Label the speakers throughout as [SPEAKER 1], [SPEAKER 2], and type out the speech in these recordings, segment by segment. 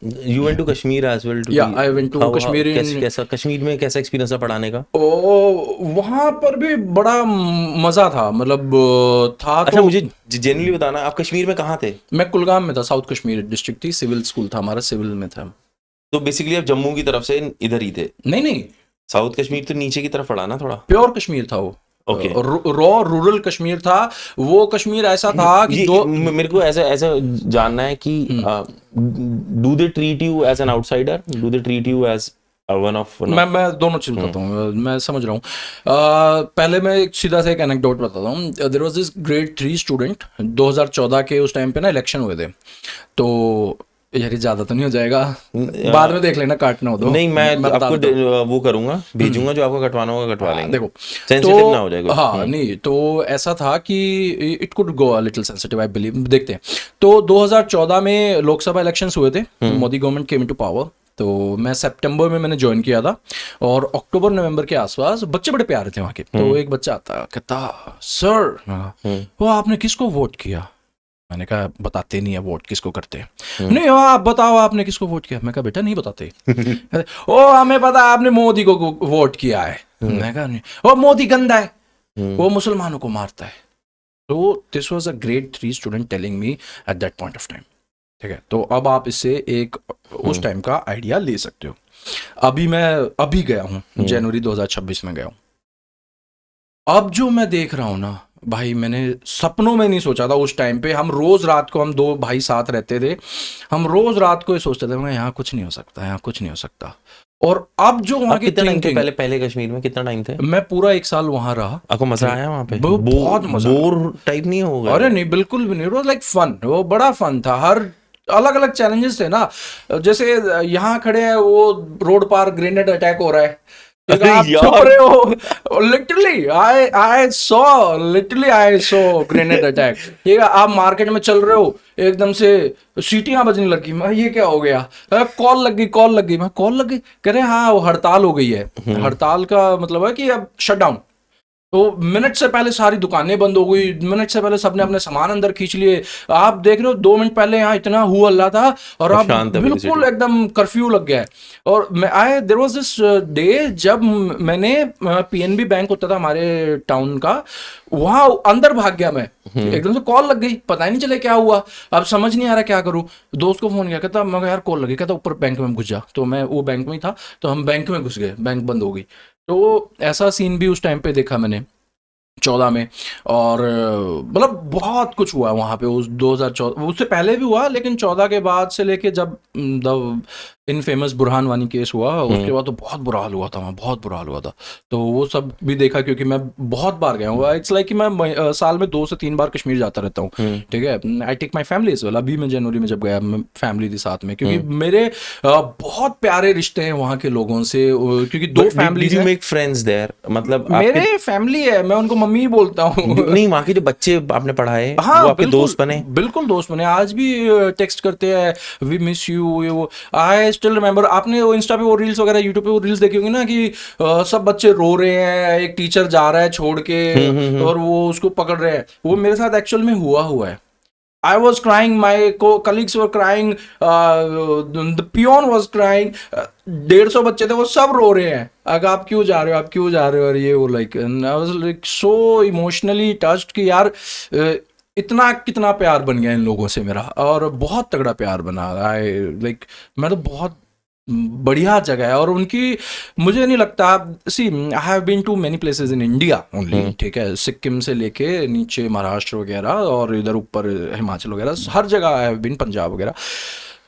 [SPEAKER 1] You went to Kashmir as well to
[SPEAKER 2] या
[SPEAKER 1] be
[SPEAKER 2] I went to Kashmir in,
[SPEAKER 1] कैसा कश्मीर में कैसा एक्सपीरियंस था पढ़ाने का?
[SPEAKER 2] ओ वहाँ पर भी बड़ा मज़ा था, मतलब था
[SPEAKER 1] अच्छा
[SPEAKER 2] तो।
[SPEAKER 1] मुझे जेन्युइनली बताना, आप कश्मीर में कहाँ थे?
[SPEAKER 2] मैं कुलगाम में था, साउथ कश्मीर डिस्ट्रिक्ट थी, सिविल स्कूल था हमारा, सिविल में था।
[SPEAKER 1] तो बेसिकली आप जम्मू की तरफ से इधर ही थे?
[SPEAKER 2] नहीं नहीं,
[SPEAKER 1] साउथ कश्मीर तो नीचे की तरफ पड़ा ना थोड़ा।
[SPEAKER 2] प्योर कश्मीर था वो,
[SPEAKER 1] ओके।
[SPEAKER 2] रॉ रूरल कश्मीर था। वो कश्मीर ऐसा था कि
[SPEAKER 1] ये
[SPEAKER 2] दो।
[SPEAKER 1] मेरे को ऐसा ऐसा जानना है कि do they treat you as an outsider, do they treat you as one of
[SPEAKER 2] मैं दोनों चीज बताता हूँ, मैं समझ रहा हूँ। पहले मैं एक सीधा सा एक एनेक्डोट बताता हूँ। There was this grade 3 student, 2014 के उस टाइम पे ना इलेक्शन हुए थे, तो यार ये ज़्यादा तो नहीं हो जाएगा, बाद में देख लेना, काटना हो तो।
[SPEAKER 1] नहीं मैं
[SPEAKER 2] बता
[SPEAKER 1] आपको
[SPEAKER 2] देता हूँ।
[SPEAKER 1] वो करूंगा, भेजूंगा, जो आपको कटवाना होगा कटवा
[SPEAKER 2] हाँ,
[SPEAKER 1] लेंगे।
[SPEAKER 2] देखो
[SPEAKER 1] सेंसिटिव ना हो जाए
[SPEAKER 2] तो
[SPEAKER 1] कुछ।
[SPEAKER 2] हाँ नहीं, तो ऐसा था कि it could go a little sensitive I believe. देखते हैं, तो 2014 में लोकसभा इलेक्शंस हुए थे, Modi government came into power. तो मैं सितंबर में मैंने ज्वाइन किया था, और अक्टूबर नवंबर के आसपास बच्चे बड़े प्यारे थे वहाँ के। तो एक बच्चा आता कहता, सर वो आपने किसको वोट किया? मैंने कहा बताते नहीं है वोट किसको करते हैं। नहीं हो आप बताओ आपने किसको वोट किया? मैं कहा बेटा नहीं बताते। कहते, ओ हमें पता आपने मोदी को वोट किया है। मैं कहा नहीं, ओ मोदी गंदा है, वो मुसलमानों को मारता है। तो this was a grade 3 student telling me at that point of time. ठीक है, तो अब आप इससे एक उस टाइम का आइडिया ले सकते हो। अभी गया हूँ, जनवरी 2026 में गया हूँ। अब जो मैं देख रहा हूँ ना भाई, मैंने सपनों में नहीं सोचा था उस टाइम पे। हम रोज रात को, हम दो भाई साथ रहते थे, हम रोज रात को ये सोचते थे मैं यहाँ कुछ नहीं हो सकता, यहाँ कुछ नहीं हो सकता। और अब जो वहाँ
[SPEAKER 1] आप
[SPEAKER 2] की
[SPEAKER 1] कितना टाइम थे
[SPEAKER 2] थिंकिंग,
[SPEAKER 1] पहले पहले कश्मीर में, कितना टाइम थे?
[SPEAKER 2] मैं पूरा 1 साल वहाँ रहा।
[SPEAKER 1] आपको मजा
[SPEAKER 2] ठीक,
[SPEAKER 1] आया वहाँ पे?
[SPEAKER 2] बहुत मजा।
[SPEAKER 1] बोर टाइप नहीं हो गए?
[SPEAKER 2] अरे नहीं, बिल्कुल भी नहीं, इट वाज लाइक फन, वो बड़ा फन था। हर अलग अलग चैलेंजेस थे ना, जैसे यहाँ खड़े हैं, वो रोड पार ग्रेनेड अटैक हो रहा है, ठीक है,
[SPEAKER 1] अरे
[SPEAKER 2] आप छुप
[SPEAKER 1] यार।
[SPEAKER 2] रहे हो। Literally I saw grenade attack. ठीक है, आप मार्केट में चल रहे हो, एकदम से सीटियां बजने लगी। मैं ये क्या हो गया? कॉल लग गई, कॉल लग गई। मैं कॉल लग गई, कह रहे हाँ वो हड़ताल हो गई है। हड़ताल का मतलब है कि अब शटडाउन। तो मिनट से पहले सारी दुकानें बंद हो गई, मिनट से पहले सबने अपने सामान अंदर खींच लिए। आप देख रहे हो 2 मिनट पहले यहाँ इतना हुआ अल्लाह था, और
[SPEAKER 1] अब
[SPEAKER 2] अब
[SPEAKER 1] शांत है पूरी
[SPEAKER 2] बिल्कुल
[SPEAKER 1] सिटी।
[SPEAKER 2] एकदम कर्फ्यू लग गया है। और मैं देयर वाज दिस डे जब मैंने पीएनबी बैंक होता था हमारे टाउन का, वहाँ अंदर भाग गया मैं। एकदम से कॉल लग गई, पता ही नहीं चले क्या हुआ। अब समझ नहीं आ रहा क्या करूँ। दोस्त को फोन किया, कहता मैं यार कॉल लगी, कहता ऊपर बैंक में घुस जा। तो मैं वो बैंक में ही था, तो हम बैंक में घुस गए, बैंक बंद हो गई। तो ऐसा सीन भी उस टाइम पे देखा मैंने 14 में। और मतलब बहुत कुछ हुआ वहाँ पे उस 2014, उससे पहले भी हुआ, लेकिन 14 के बाद से लेके जब the infamous Burhan Wani case हुआ, उसके बाद तो बहुत बुरा हाल हुआ था वहाँ, बहुत बुरा हाल हुआ था। तो वो सब भी देखा, क्योंकि मैं बहुत बार गया हूँ। इट्स लाइक कि मैं साल में 2 से 3 बार कश्मीर जाता रहता हूँ। ठीक है, I take my family as well. अभी मैं जनवरी में जब गया, मैं फैमिली थी साथ में, क्योंकि मेरे बहुत प्यारे रिश्ते हैं वहाँ के लोगों से, क्योंकि 2
[SPEAKER 1] डिड
[SPEAKER 2] फैमिलीज
[SPEAKER 1] यू
[SPEAKER 2] हैं।
[SPEAKER 1] मेक फ्रेंड्स देयर, मतलब आपके?
[SPEAKER 2] मेरे फैमिली है, मैं उनको मम्मी ही बोलता हूँ।
[SPEAKER 1] नहीं, वहाँ के जो बच्चे आपने पढ़ाए वो
[SPEAKER 2] हाँ
[SPEAKER 1] आपके
[SPEAKER 2] बिल्कुल,
[SPEAKER 1] दोस्त बने?
[SPEAKER 2] बिल्कुल दोस्त बने, आज भी टेक्स्ट करते हैं, वी मिस यू, ये वो। आई स्टिल रिमेम्बर, आपने वो इंस्टा पे वो रील्स वगैरह, यूट्यूब पे वो रील्स देखी होंगी ना, कि सब बच्चे रो रहे हैं, एक टीचर जा रहा है छोड़ के, और वो उसको पकड़ रहे हैं। वो मेरे साथ एक्चुअल में हुआ है। I was crying, my colleagues were crying, the peon was crying, 150 बच्चे थे, वो सब रो रहे हैं, अगर आप क्यों जा रहे हो, आप क्यों जा रहे हो, और ये वो like, I was like so emotionally touched कि यार इतना कितना प्यार बन गया इन लोगों से मेरा, और बहुत तगड़ा प्यार बना। आई लाइक, मैं तो बहुत बढ़िया जगह है। और उनकी, मुझे नहीं लगता, see I have been to many places in India only, ठीक है, सिक्किम से लेके नीचे महाराष्ट्र वगैरह, और इधर ऊपर हिमाचल वगैरह, हर जगह आई हैव बीन, पंजाब वगैरह।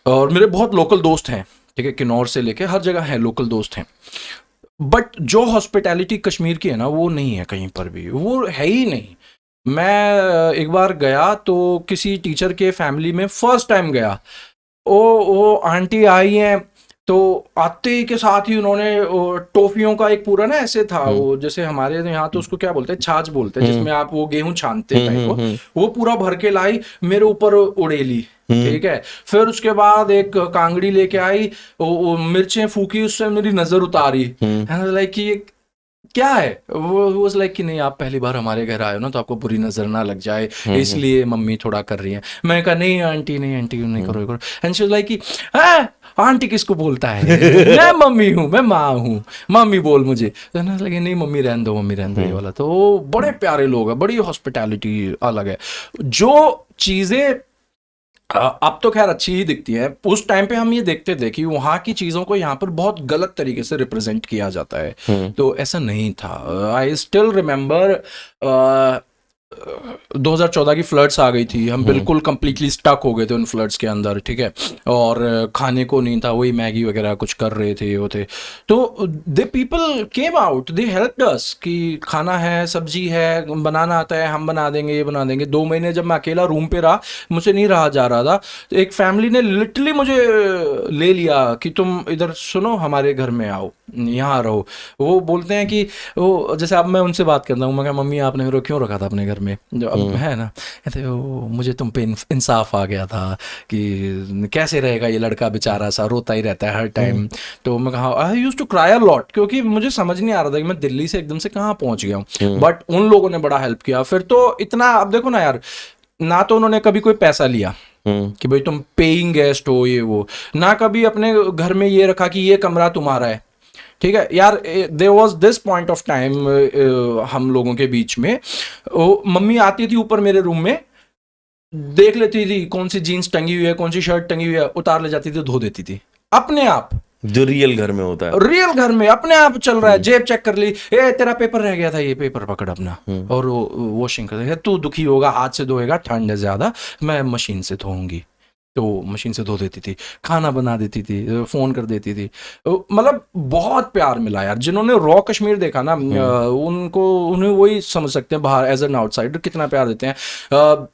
[SPEAKER 2] और मेरे बहुत लोकल दोस्त हैं, ठीक है, किन्नौर से लेके हर जगह है, लोकल दोस्त हैं। बट जो हॉस्पिटैलिटी कश्मीर की है ना, वो नहीं है कहीं पर भी, वो है ही नहीं। मैं एक बार गया तो किसी टीचर के फैमिली में फर्स्ट टाइम गया, वो आंटी आई हैं, तो आते ही के साथ ही उन्होंने टॉफियों का एक पूरा ना ऐसे था, वो जैसे हमारे यहाँ तो उसको क्या बोलते हैं, छाछ बोलते हैं, जिसमें आप वो गेहूं छानते हैं टाइप को, वो पूरा भर के लाई, मेरे ऊपर उड़ेली। ठीक है, फिर उसके बाद एक कांगड़ी लेके आई, वो मिर्चें फूकी, उससे मेरी नजर उतारी। लाइक कि क्या है वो वाज लाइक कि नहीं आप पहली बार हमारे घर आए हो ना तो आपको बुरी नजर ना लग जाए, इसलिए मम्मी थोड़ा कर रही है। मैं कहा नहीं आंटी नहीं आंटी नहीं करो ये करो। एंड शी वाज लाइक कि "हाँ, आंटी किसको बोलता है, मैं मम्मी हूँ मैं माँ हूँ, मम्मी बोल मुझे"। तो ना लगे नहीं मम्मी रहने दो मम्मी रहने दो ये वाला। तो बड़े प्यारे लोग हैं, बड़ी हॉस्पिटैलिटी अलग है। जो चीजें अब तो खैर अच्छी ही दिखती है, उस टाइम पे हम ये देखते थे कि वहाँ की चीज़ों को यहाँ पर बहुत गलत तरीके से रिप्रेजेंट किया जाता है, तो ऐसा नहीं था। आई स्टिल रिमेम्बर 2014 की फ्लड्स आ गई थी, हम बिल्कुल कंप्लीटली स्टक हो गए थे उन फ्लड्स के अंदर, ठीक है। और खाने को नहीं था, वही मैगी वगैरह कुछ कर रहे थे वो थे। तो they people came out, they helped अस कि खाना है, सब्जी है, बनाना आता है, हम बना देंगे, ये बना देंगे। 2 महीने जब मैं अकेला रूम पे रहा, मुझसे नहीं रहा जा रहा था, तो एक फैमिली ने लिटरली मुझे ले लिया कि तुम इधर सुनो हमारे घर में आओ, यहाँ रहो। वो बोलते हैं कि वो जैसे अब मैं उनसे बात करता हूँ, मैं कहा मम्मी आपने मेरे को क्यों रखा था अपने घर में, जो अब है ना, कहते वो मुझे तुम पे इंसाफ आ गया था कि कैसे रहेगा ये लड़का बेचारा सा रोता ही रहता है हर टाइम। तो मैं कहा I used to cry a lot, क्योंकि मुझे समझ नहीं आ रहा था कि मैं दिल्ली से एकदम से कहाँ पहुंच गया हूँ। बट उन लोगों ने बड़ा हेल्प किया फिर तो इतना। अब देखो ना यार, ना तो उन्होंने कभी कोई पैसा लिया कि भाई तुम पेइंग गेस्ट हो ये वो, ना कभी अपने घर में ये रखा कि ये कमरा तुम्हारा है, ठीक है यार। There was this point of time हम लोगों के बीच में, मम्मी आती थी ऊपर मेरे रूम में, देख लेती थी कौन सी जीन्स टंगी हुई है, कौन सी शर्ट टंगी हुई है, उतार ले जाती थी, धो देती थी अपने आप।
[SPEAKER 1] जो रियल घर में होता है,
[SPEAKER 2] रियल घर में अपने आप चल रहा है। जेब चेक कर ली, ए तेरा पेपर रह गया था, ये पेपर पकड़ अपना, और वो वॉशिंग कर देगा। तू दुखी होगा, हाथ से धोएगा, ठंड है ज्यादा, मैं मशीन से धोऊंगी। तो मशीन से धो देती थी, खाना बना देती थी, फोन कर देती थी। मतलब बहुत प्यार मिला यार। जिन्होंने रॉ कश्मीर देखा ना, उनको उन्हें वही समझ सकते हैं बाहर एज एन आउटसाइडर कितना प्यार देते हैं।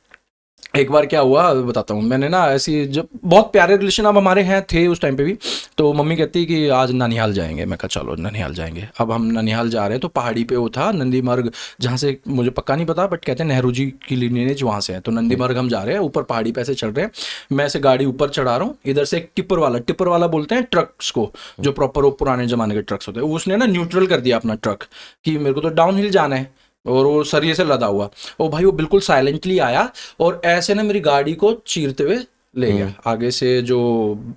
[SPEAKER 2] एक बार क्या हुआ बताता हूँ। मैंने ना ऐसी जब बहुत प्यारे रिलेशन अब हमारे हैं थे उस टाइम पे भी, तो मम्मी कहती कि आज ननिहाल जाएंगे। मैं कहा चलो ननिहाल जाएंगे। अब हम ननिहाल जा रहे हैं तो पहाड़ी पे वो था नंदीमर्ग, जहाँ से मुझे पक्का नहीं पता बट कहते हैं नेहरू जी की लिनेज वहाँ से है। तो नंदीमर्ग हम जा रहे हैं, ऊपर पहाड़ी पे ऐसे चढ़ रहे हैं, मैं ऐसे गाड़ी ऊपर चढ़ा रहा हूँ, इधर से एक टिप्पर वाला बोलते हैं ट्रक्स को, जो प्रॉपर वो पुराने जमाने के ट्रक्स होते हैं, उसने ना न्यूट्रल कर दिया अपना ट्रक कि मेरे को तो डाउन हिल जाना है, और वो सरिये से लदा हुआ। और भाई वो बिल्कुल साइलेंटली आया और ऐसे ना मेरी गाड़ी को चीरते हुए ले गया। आगे से जो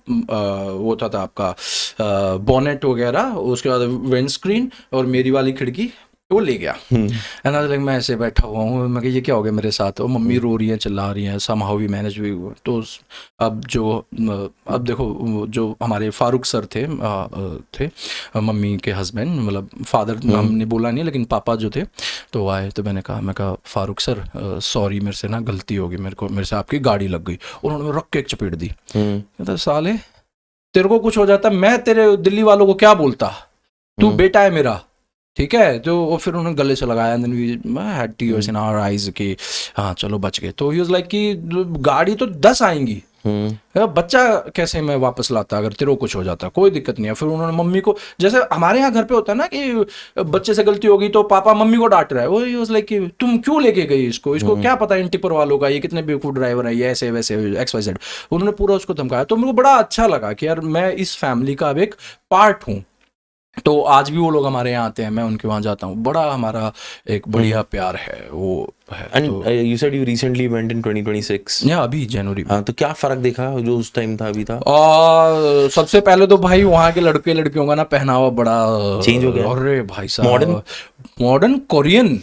[SPEAKER 2] वो था आपका बोनेट वगैरह, उसके बाद विंड स्क्रीन और मेरी वाली खिड़की, वो ले गया। एंड लाइक मैं ऐसे बैठा हुआ हूँ, मैं ये क्या हो गया मेरे साथ, और मम्मी रो रही है, चिल्ला रही हैं, समहाउ वी मैनेज भी हुआ। तो अब देखो जो हमारे फारूक सर थे मम्मी के हस्बैंड, मतलब फादर हमने बोला नहीं लेकिन पापा जो थे, तो आए। तो मैं कहा फारूक सर सॉरी, मेरे से ना गलती होगी, मेरे से आपकी गाड़ी लग गई। उन्होंने रख के एक चपेट दी। कहता साले तेरे को कुछ हो जाता मैं तेरे दिल्ली वालों को क्या बोलता, तू बेटा है मेरा, ठीक है। तो वो फिर उन्होंने गले से लगाया, then we had tears in our eyes कि हाँ चलो बच गए। तो ही वाज लाइक कि गाड़ी तो 10 आएंगी, बच्चा कैसे मैं वापस लाता अगर तेरे को कुछ हो जाता, कोई दिक्कत नहीं है। फिर उन्होंने मम्मी को, जैसे हमारे यहाँ घर पे होता है ना कि बच्चे से गलती होगी तो पापा मम्मी को डांट रहा है, वो ही वाज लाइक कि तुम क्यों लेके गई इसको क्या पता इन टिपर वालों का, ये कितने बेवकूफ ड्राइवर है, ये ऐसे वैसे XYZ। उन्होंने पूरा उसको धमकाया। तो मेरे को बड़ा अच्छा लगा कि यार मैं इस फैमिली का अब एक पार्ट हूँ। तो आज भी वो लोग हमारे यहाँ आते हैं, मैं उनके वहाँ जाता हूँ, बड़ा हमारा एक बढ़िया प्यार है वो है।
[SPEAKER 1] एंड
[SPEAKER 2] तो
[SPEAKER 1] you said you recently went in 2026,
[SPEAKER 2] या अभी जनवरी में।
[SPEAKER 1] हाँ, तो क्या फर्क देखा जो उस टाइम था अभी था?
[SPEAKER 2] सबसे पहले तो भाई वहाँ के लड़के लड़कियों का ना पहनावा बड़ा
[SPEAKER 1] चेंज हो गया।
[SPEAKER 2] अरे भाई साहब मॉडर्न कोरियन।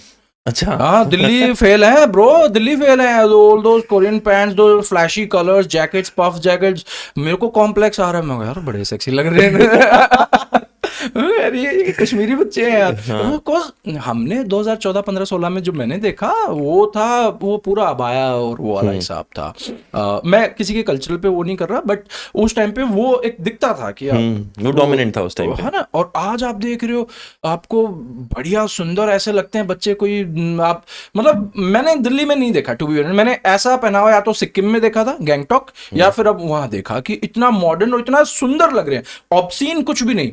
[SPEAKER 1] अच्छा
[SPEAKER 2] हाँ दिल्ली फेल है ब्रो, दिल्ली फेल है। ऑल दोस कोरियन पैंट्स, दो flashy colours, jackets, puff jackets, मेरे को कॉम्प्लेक्स आ रहा है। मैं यार बड़े सेक्सी लग रहे हैं अरे ये कश्मीरी बच्चे हैं यार। हमने 2014, 15, 16 में जो मैंने देखा वो था, वो पूरा अबाया और वो वाला हिसाब था। मैं किसी के कल्चरल पे वो नहीं कर रहा, बट उस टाइम पे वो एक दिखता था कि
[SPEAKER 1] वो डोमिनेंट था उस टाइम पे,
[SPEAKER 2] है ना। और आज आप देख रहे हो, आपको बढ़िया सुंदर ऐसे लगते हैं बच्चे, कोई आप मतलब मैंने दिल्ली में नहीं देखा टू बी ऑनेस्ट। मैंने ऐसा पहनावा या तो सिक्किम में देखा था गैंगटॉक, या फिर अब वहां देखा कि इतना मॉडर्न और इतना सुंदर लग रहे हैं, ऑब्सीन कुछ भी नहीं।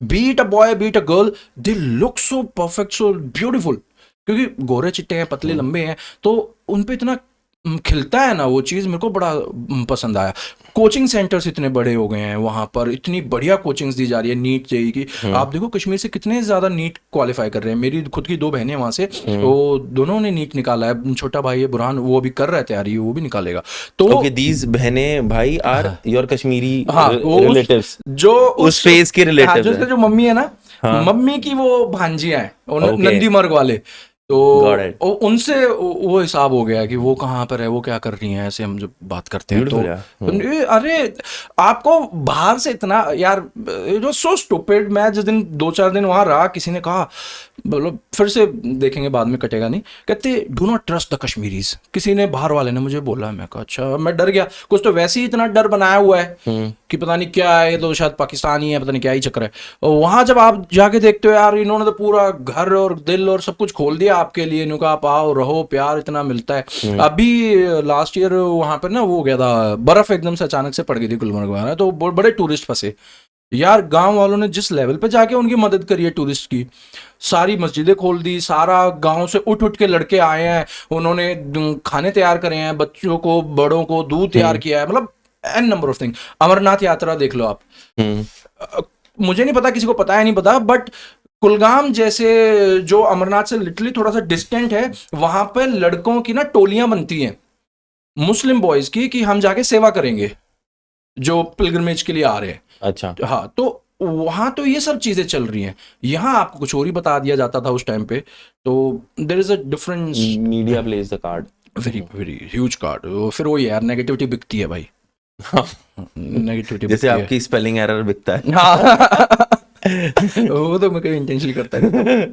[SPEAKER 2] Be it a boy be it a girl, they look so perfect, so beautiful. क्योंकि गोरे चिट्टे हैं, पतले लंबे हैं, तो उन पे इतना खिलता है ना वो चीज़, मेरे को बड़ा पसंद आया। कोचिंग सेंटर्स इतने बड़े हो गए हैं वहाँ पर, इतनी बढ़िया कोचिंग्स दी जा रही है नीट जेई की। आप देखो कश्मीर से कितने ज़्यादा नीट क्वालिफाई कर रहे हैं। मेरी खुद की 2 बहनें वहाँ से, वो दोनों ने नीट निकाला है। छोटा भाई है बुरहान, वो अभी कर रहा है तैयारी, वो भी निकालेगा। तो
[SPEAKER 1] ओके, दीज बहनें भाई आर योर कश्मीरी
[SPEAKER 2] हाँ, वो
[SPEAKER 1] रिलेटिव्स,
[SPEAKER 2] जो
[SPEAKER 1] उस फेज के
[SPEAKER 2] हाँ,
[SPEAKER 1] रिलेटिव्स
[SPEAKER 2] जो
[SPEAKER 1] हैं।
[SPEAKER 2] उसका जो मम्मी है ना,
[SPEAKER 1] हाँ।
[SPEAKER 2] मम्मी की वो भांजियां हैं, वो
[SPEAKER 1] Okay.
[SPEAKER 2] नंदी मर्ग वाले। तो
[SPEAKER 1] Got it.
[SPEAKER 2] उनसे वो हिसाब हो गया कि वो कहाँ पर है, वो क्या कर रही हैं, ऐसे हम जब बात करते हैं तो,
[SPEAKER 1] Beautiful, yeah.
[SPEAKER 2] अरे आपको बाहर से इतना यार, जो सो स्टूपिड। मैं जिस दिन 2-4 दिन वहां रहा, किसी ने कहा, बोलो फिर से देखेंगे बाद में, कटेगा नहीं, कहते do not trust the Kashmiris. किसी ने बाहर वाले ने मुझे बोला, मैं कहा अच्छा, मैं डर गया। कुछ तो वैसे ही इतना डर बनाया हुआ है कि पता नहीं क्या है, ये तो शायद पाकिस्तानी है, पता नहीं क्या ही चक्कर है। और वहां जब आप जाके देखते हो यार, इन्होंने तो पूरा घर और दिल और सब कुछ खोल दिया आपके लिए। इन्होंने कहा आप आओ, रहो, प्यार इतना मिलता है। अभी लास्ट ईयर वहां पर ना वो हो गया था, बर्फ एकदम से अचानक से पड़ गई थी गुलमर्ग वगैरह, तो बड़े टूरिस्ट फंसे यार। गांव वालों ने जिस लेवल पे जाके उनकी मदद करी है टूरिस्ट की, सारी मस्जिदें खोल दी, सारा गांव से उठ उठ के लड़के आए हैं, उन्होंने खाने तैयार करे हैं, बच्चों को बड़ों को दूध तैयार किया है, मतलब an number of thing. Amarnath Yatra देख लो आप। मुझे नहीं पता, किसी को पता है नहीं पता, बट कुलगाम जैसे जो अमरनाथ से लिटरली थोड़ा सा डिस्टेंट है, वहां पर लड़कों की ना टोलियां बनती हैं मुस्लिम बॉयज की, कि हम जाके सेवा करेंगे जो पिलग्रिमेज के लिए आ रहे हैं।
[SPEAKER 1] अच्छा।
[SPEAKER 2] हाँ, तो वहां तो ये सब चीजें चल रही हैं। यहाँ आपको कुछ और ही बता दिया जाता था उस टाइम पे। तो there is a difference.
[SPEAKER 1] Media plays the card,
[SPEAKER 2] very very huge card. फिर वो यार नेगेटिविटी बिकती है भाई, नेगेटिविटी
[SPEAKER 1] जैसे आपकी स्पेलिंग एरर बिकता है।
[SPEAKER 2] हाँ वो तो मैं कहीं इंटेंशनली करता है।